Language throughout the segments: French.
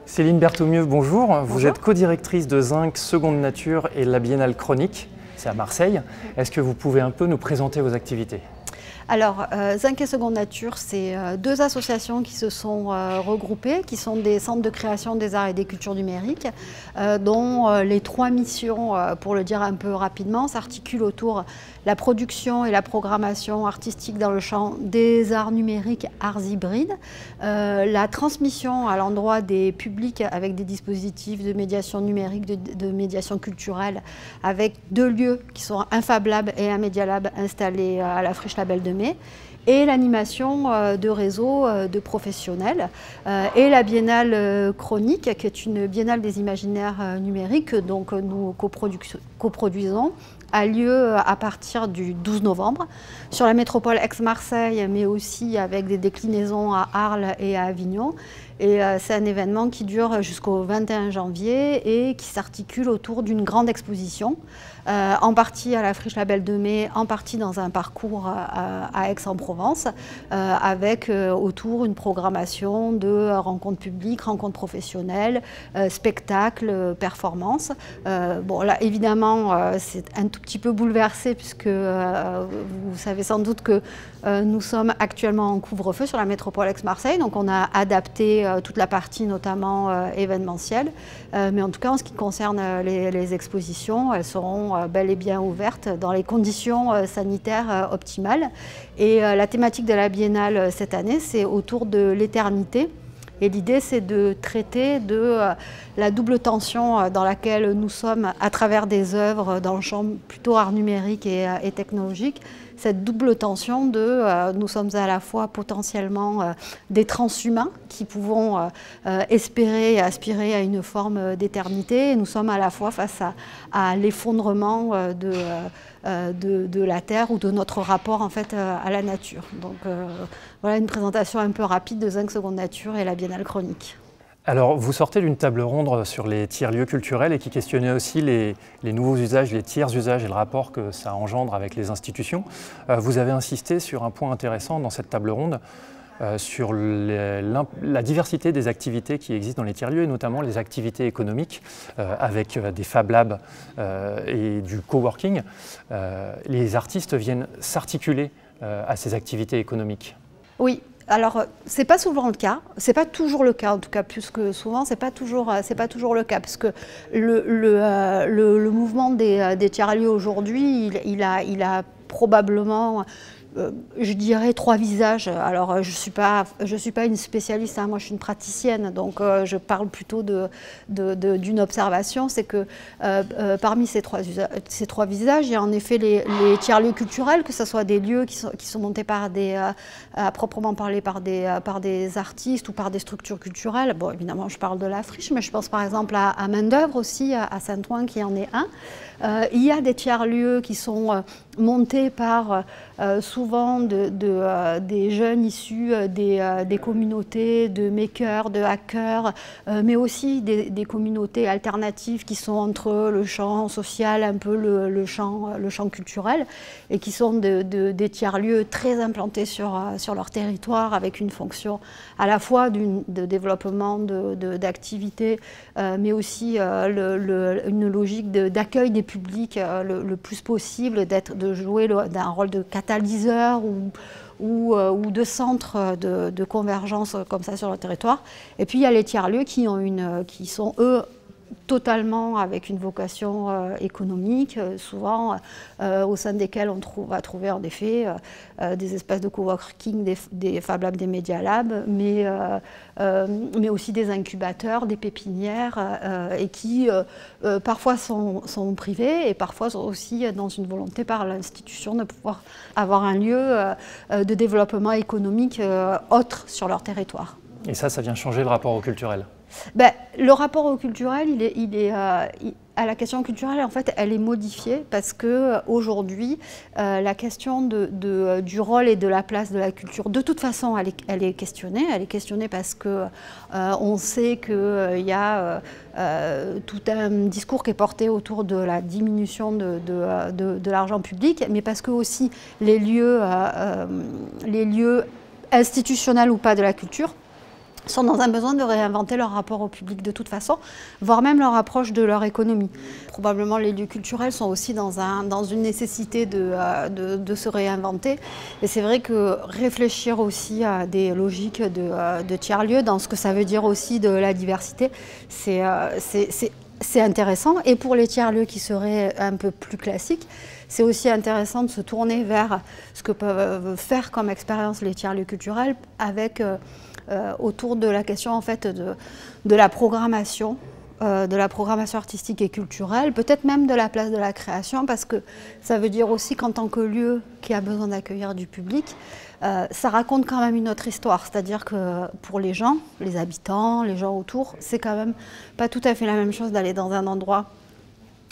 Céline Berthaumieux, bonjour. Bonjour. Vous êtes co-directrice de Zinc Seconde Nature et la Biennale Chronique, c'est à Marseille. Est-ce que vous pouvez un peu nous présenter vos activités ? Alors, Zinc et Seconde Nature, c'est deux associations qui se sont regroupées, qui sont des centres de création des arts et des cultures numériques, dont les trois missions, pour le dire un peu rapidement, s'articulent autour de la production et la programmation artistique dans le champ des arts numériques, arts hybrides, la transmission à l'endroit des publics avec des dispositifs de médiation numérique, de médiation culturelle, avec deux lieux qui sont un Fab Lab et un Media Lab installés à la Friche Label de Mai, et l'animation de réseaux de professionnels, et la Biennale Chronique, qui est une biennale des imaginaires numériques que donc nous coproduisons, a lieu à partir du 12 novembre sur la métropole Aix-Marseille, mais aussi avec des déclinaisons à Arles et à Avignon. Et c'est un événement qui dure jusqu'au 21 janvier et qui s'articule autour d'une grande exposition, en partie à la Friche Label de Mai, en partie dans un parcours à Aix-en-Provence, avec autour une programmation de rencontres publiques, rencontres professionnelles, spectacles, performances. Bon, là, évidemment, c'est un tout petit peu bouleversé puisque vous savez sans doute que nous sommes actuellement en couvre-feu sur la métropole Aix-Marseille, donc on a adapté toute la partie notamment événementielle, mais en tout cas en ce qui concerne les expositions, elles seront bel et bien ouvertes dans les conditions sanitaires optimales. Et la thématique de la Biennale cette année, c'est autour de l'éternité. Et l'idée, c'est de traiter de la double tension dans laquelle nous sommes à travers des œuvres dans le champ plutôt art numérique et technologique. Cette double tension de nous sommes à la fois potentiellement des transhumains qui pouvons espérer et aspirer à une forme d'éternité, et nous sommes à la fois face à l'effondrement de la Terre ou de notre rapport en fait à la nature. Donc voilà une présentation un peu rapide de Zinc Seconde Nature et la Biennale Chronique. Alors, vous sortez d'une table ronde sur les tiers-lieux culturels et qui questionnait aussi les nouveaux usages, les tiers-usages et le rapport que ça engendre avec les institutions. Vous avez insisté sur un point intéressant dans cette table ronde, sur la diversité des activités qui existent dans les tiers-lieux, et notamment les activités économiques, avec des Fab Labs et du coworking. Les artistes viennent s'articuler à ces activités économiques. Oui. Alors, c'est pas souvent le cas, c'est pas toujours le cas, en tout cas plus que souvent, c'est pas toujours le cas, parce que le mouvement des tiers-lieux aujourd'hui, il a probablement, je dirais, trois visages. Alors, je suis pas une spécialiste, hein, moi je suis une praticienne, donc je parle plutôt d'une observation, c'est que parmi ces trois visages, il y a en effet les tiers-lieux culturels, que ce soit des lieux qui sont montés par à proprement parler par des artistes ou par des structures culturelles. Bon, évidemment, je parle de la Friche, mais je pense par exemple à Main-d'œuvre aussi, à Saint-Ouen qui en est un. Il y a des tiers-lieux qui sont montés par souvent des jeunes issus des communautés de makers, de hackers, mais aussi des communautés alternatives qui sont entre le champ social, un peu le champ culturel, et qui sont des tiers-lieux très implantés sur leur territoire, avec une fonction à la fois de développement d'activités, mais aussi une logique d'accueil des publics le plus possible, de jouer un rôle de catalyseur ou de centre de convergence comme ça sur le territoire. Et puis il y a les tiers-lieux qui sont eux totalement avec une vocation économique, souvent au sein desquels on va trouver en effet des espaces de coworking, des Fab Labs, des Media Labs, mais aussi des incubateurs, des pépinières, et qui parfois sont privés et parfois sont aussi dans une volonté par l'institution de pouvoir avoir un lieu de développement économique autre sur leur territoire. Et ça vient changer le rapport au culturel? Le rapport au culturel, à la question culturelle, en fait, elle est modifiée parce que aujourd'hui, la question du rôle et de la place de la culture, de toute façon, elle est questionnée. Elle est questionnée parce que on sait qu'il y a tout un discours qui est porté autour de la diminution de l'argent public, mais parce que aussi les lieux institutionnels ou pas de la culture sont dans un besoin de réinventer leur rapport au public de toute façon, voire même leur approche de leur économie. Probablement les lieux culturels sont aussi dans une nécessité de se réinventer. Et c'est vrai que réfléchir aussi à des logiques de tiers-lieux, dans ce que ça veut dire aussi de la diversité, c'est intéressant. Et pour les tiers-lieux qui seraient un peu plus classiques, c'est aussi intéressant de se tourner vers ce que peuvent faire comme expérience les tiers-lieux culturels avec... autour de la question en fait de la programmation artistique et culturelle, peut-être même de la place de la création, parce que ça veut dire aussi qu'en tant que lieu qui a besoin d'accueillir du public, ça raconte quand même une autre histoire, c'est-à-dire que pour les gens, les habitants, les gens autour, c'est quand même pas tout à fait la même chose d'aller dans un endroit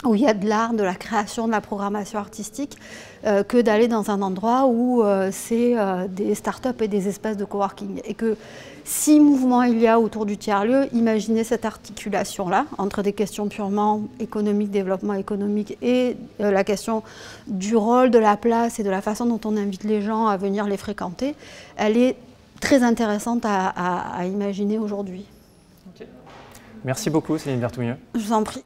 où il y a de l'art, de la création, de la programmation artistique, que d'aller dans un endroit où c'est des start-up et des espaces de coworking. Et que si mouvement il y a autour du tiers-lieu, imaginez cette articulation-là entre des questions purement économiques, développement économique, et la question du rôle, de la place et de la façon dont on invite les gens à venir les fréquenter, elle est très intéressante à imaginer aujourd'hui. Okay. Merci beaucoup Céline Berthoumieux. Je vous en prie.